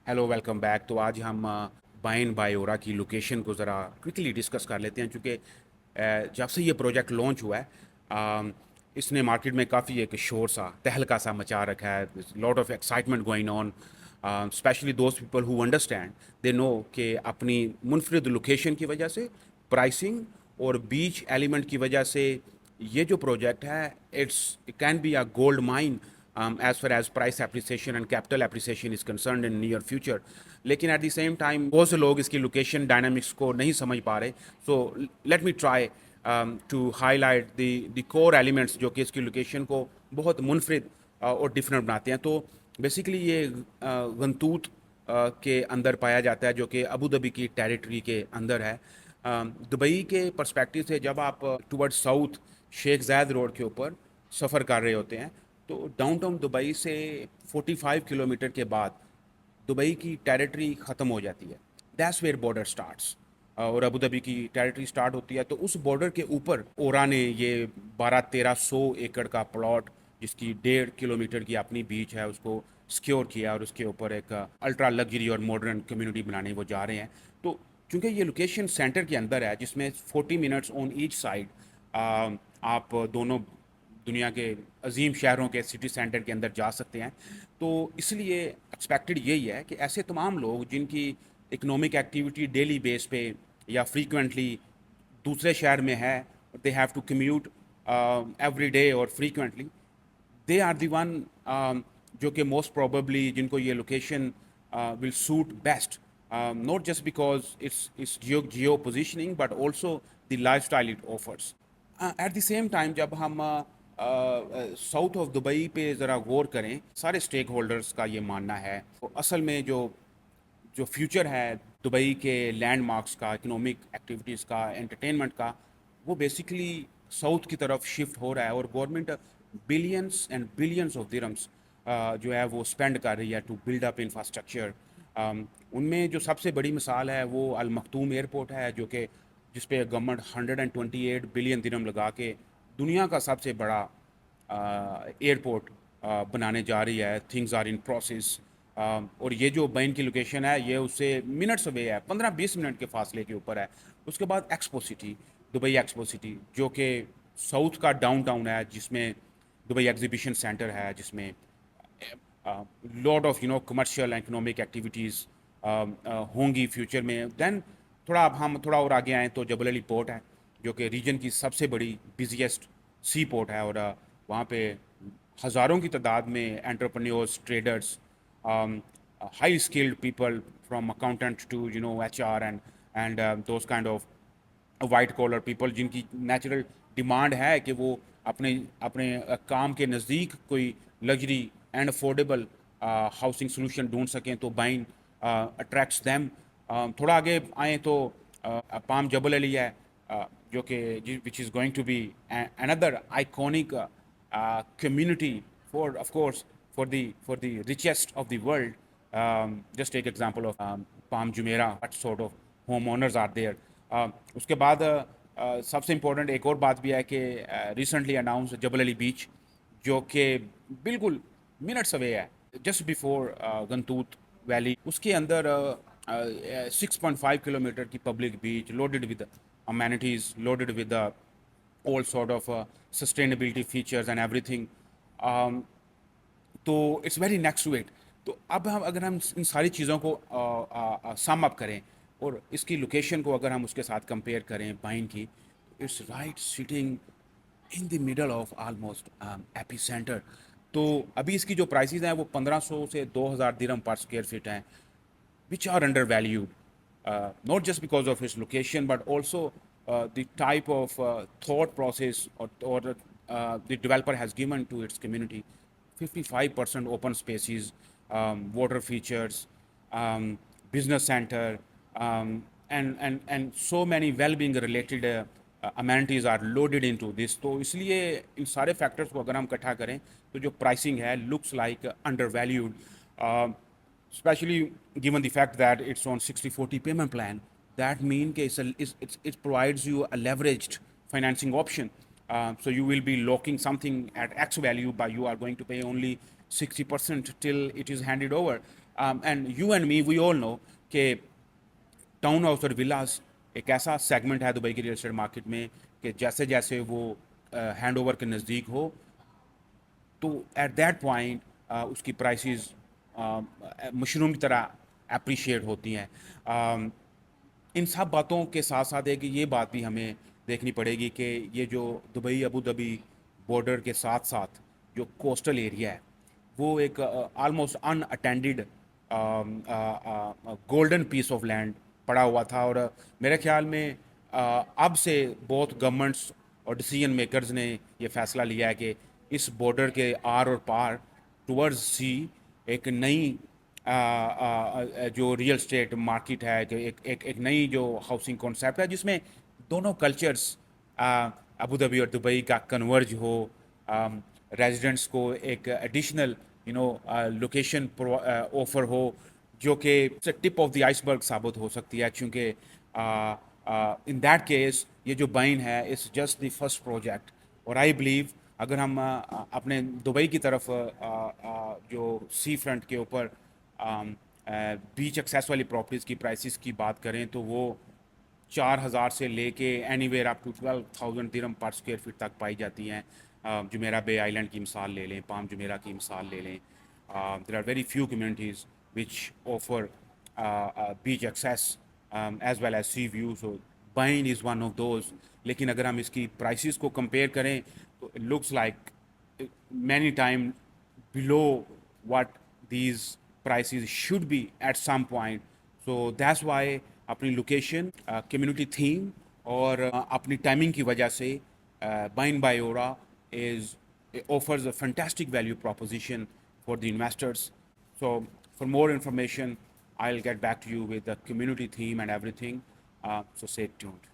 Hello welcome back. तो आज हम बाइन बायोरा की लोकेशन को ज़रा क्विकली डिस्कस कर लेते हैं, क्योंकि जब से ये प्रोजेक्ट लॉन्च हुआ है इसने मार्केट में काफ़ी एक शोर सा तहलका सा मचा रखा है। Lot of excitement going on, specially those people who understand they know कि अपनी मुनफरद लोकेशन की वजह से, प्राइसिंग और बीच एलिमेंट की वजह से ये जो प्रोजेक्ट है it can be a gold mine as far as price appreciation and capital appreciation is concerned in near future. लेकिन at the same time बहुत से लोग इसकी लोकेशन डायनामिक्स को नहीं समझ पा रहे। So let me try to highlight the core elements जो कि इसकी लोकेशन को बहुत मुनफरद और डिफरेंट बनाते हैं। तो बेसिकली ये गंतूत के अंदर पाया जाता है, जो कि अबू धाबी की टेरिटरी के अंदर है। दुबई के पर्सपेक्टिव से जब आप टुवर्ड्स साउथ शेख ज़ायद रोड के ऊपर सफ़र कर रहे होते हैं तो डाउनटाउन दुबई से 45 किलोमीटर के बाद दुबई की टेरिटरी ख़त्म हो जाती है। दैट्स वेयर बॉर्डर स्टार्ट्स, और अबू धाबी की टेरिटरी स्टार्ट होती है। तो उस बॉर्डर के ऊपर ओरा ने ये 12-1300 एकड़ का प्लॉट, जिसकी 1.5 किलोमीटर की अपनी बीच है, उसको सिक्योर किया और उसके ऊपर एक अल्ट्रा लग्जरी और मॉडर्न कम्युनिटी बनाने वो जा रहे हैं। तो चूँकि ये लोकेशन सेंटर के अंदर है, जिसमें 40 मिनट्स ऑन ईच साइड आप दोनों दुनिया के अजीम शहरों के सिटी सेंटर के अंदर जा सकते हैं। तो इसलिए एक्सपेक्टेड यही है कि ऐसे तमाम लोग जिनकी इकोनॉमिक एक्टिविटी डेली बेस पे या फ्रीक्वेंटली दूसरे शहर में है, they have to commute every day और frequently, they are the one जो कि मोस्ट प्रोबेबली जिनको ये location will suit best, not just because it's geo positioning but also the lifestyle it offers. At the same time जब हम south of Dubai पे ज़रा गौर करें, सारे स्टेक होल्डर्स का ये मानना है तो असल में जो जो फ्यूचर है दुबई के लैंडमार्क्स का, इकोनॉमिक एक्टिविटीज़ का, एंटरटेनमेंट का, वो बेसिकली साउथ की तरफ शिफ्ट हो रहा है। और government billions and billions of dirhams जो है वो स्पेंड कर रही है टू बिल्ड अप इंफ्रास्ट्रक्चर। उनमें जो सबसे बड़ी मिसाल है वो अल मखतूम एयरपोर्ट है, जो कि जिस पे गवर्नमेंट 128 बिलियन दिरम लगा के दुनिया का सबसे बड़ा एयरपोर्ट बनाने जा रही है। Things are in process. और ये जो बैन की लोकेशन है ये उससे मिनट्स अवे है, 15-20 मिनट के फासले के ऊपर है। उसके बाद expo city, Dubai expo city, जो कि साउथ का डाउनटाउन है, जिसमें दुबई एग्जीबिशन सेंटर है, जिसमें lot of commercial and economic activities होंगी फ्यूचर में। दैन थोड़ा अब हम थोड़ा और आगे आएँ तो जबल अली पोर्ट है, जो कि रीजन की सबसे बड़ी बिजिएस्ट सी पोर्ट है। और वहाँ पे हज़ारों की तादाद में entrepreneurs, traders, high skilled people from accountant to HR and those kind of white collar people, जिनकी नेचुरल डिमांड है कि वो अपने अपने काम के नज़दीक कोई luxury and affordable housing solution ढूंढ सकें। तो बाइन अट्रैक्ट्स देम। थोड़ा आगे आएँ तो पाम जबल अली है, जो कि which is going to be another iconic community for, of course, for the richest of the world. Just take example of Palm Jumeirah, what sort of homeowners are there. उसके बाद सबसे इम्पोर्टेंट एक और बात भी है कि रिसेंटली अनाउंस जबल अली बीच, जो कि बिल्कुल मिनट्स अवे है, जस्ट बिफोर गंतूत वैली। उसके अंदर 6.5 किलोमीटर की public beach, loaded with amenities, loaded with all sort of sustainability features and everything. तो it's very next to it. तो अब हम अगर हम इन सारी चीज़ों को सम अप करें और इसकी लोकेशन को अगर हम उसके साथ कंपेयर करें बाइन की, it's right sitting in the middle of almost AP centre. तो अभी इसकी जो प्राइसेस हैं वो 1500 से 2000 दिरहम पर स्क्वायर फीट हैं, which are undervalued, not just because of its location, but also the type of thought process or the developer has given to its community. 55% open spaces, water features, business center, and so many well-being related amenities are loaded into this. तो इसलिए इन सारे factors को अगर हम इकट्ठा करें तो जो pricing है looks like undervalued. Especially given the fact that it's on 60/40 payment plan. That means it provides you a leveraged financing option. So you will be locking something at X value, but you are going to pay only 60% till it is handed over. And you and me we all know کہ town house اور villas ایک ایسا segment ہے Dubai کی real estate market میں کہ جیسے جیسے وہ ہینڈ اوور کے نزدیک ہو تو ایٹ دیٹ پوائنٹ اس کی پرائسز مشروم کی طرح اپریشیٹ ہوتی ہیں. ان سب باتوں کے ساتھ ساتھ ہے کہ یہ بات بھی ہمیں دیکھنی پڑے گی کہ یہ جو دبئی ابو دھبی بارڈر کے ساتھ ساتھ جو کوسٹل ایریا ہے وہ ایک almost unattended golden piece of land پڑا ہوا تھا. اور میرے خیال میں اب سے بہت گورنمنٹس اور ڈیسیجن میکرز نے یہ فیصلہ لیا ہے کہ اس بارڈر کے آر اور پار ٹورڈز سی ایک نئی جو ریئل اسٹیٹ مارکیٹ ہے کہ ایک نئی جو ہاؤسنگ کانسیپٹ ہے جس میں دونوں کلچرز ابو ظبی اور دبئی کا کنورج ہو, ریزیڈنٹس کو ایک ایڈیشنل لوکیشن آفر ہو جو کہ ٹپ آف دی آئس برگ ثابت ہو سکتی ہے. چونکہ ان دیٹ کیس یہ جو بائن ہے it's just the first project, اور آئی بلیو اگر ہم اپنے دبئی کی طرف جو سی فرنٹ کے اوپر بیچ ایکسیس والی پراپرٹیز کی پرائسز کی بات کریں تو وہ 4,000 سے لے کے اینی ویئر اپ ٹو 12,000 درہم پر اسکوائر فٹ تک پائی جاتی ہیں. جمیرہ بے آئی لینڈ کی مثال لے لیں, پام جمیرہ کی مثال لے لیں. There are very few communities which offer beach access as well as sea view, so buying is one of those. لیکن اگر ہم اس کی پرائسز کو کمپیئر کریں تو it looks like many time below what these prices should be at some point. So that's why اپنی location, community theme اور اپنی ٹائمنگ کی وجہ سے بائن by اورا is offers a fantastic value proposition for the investors. So for more information I'll get back to you with the community theme and everything. So stay tuned.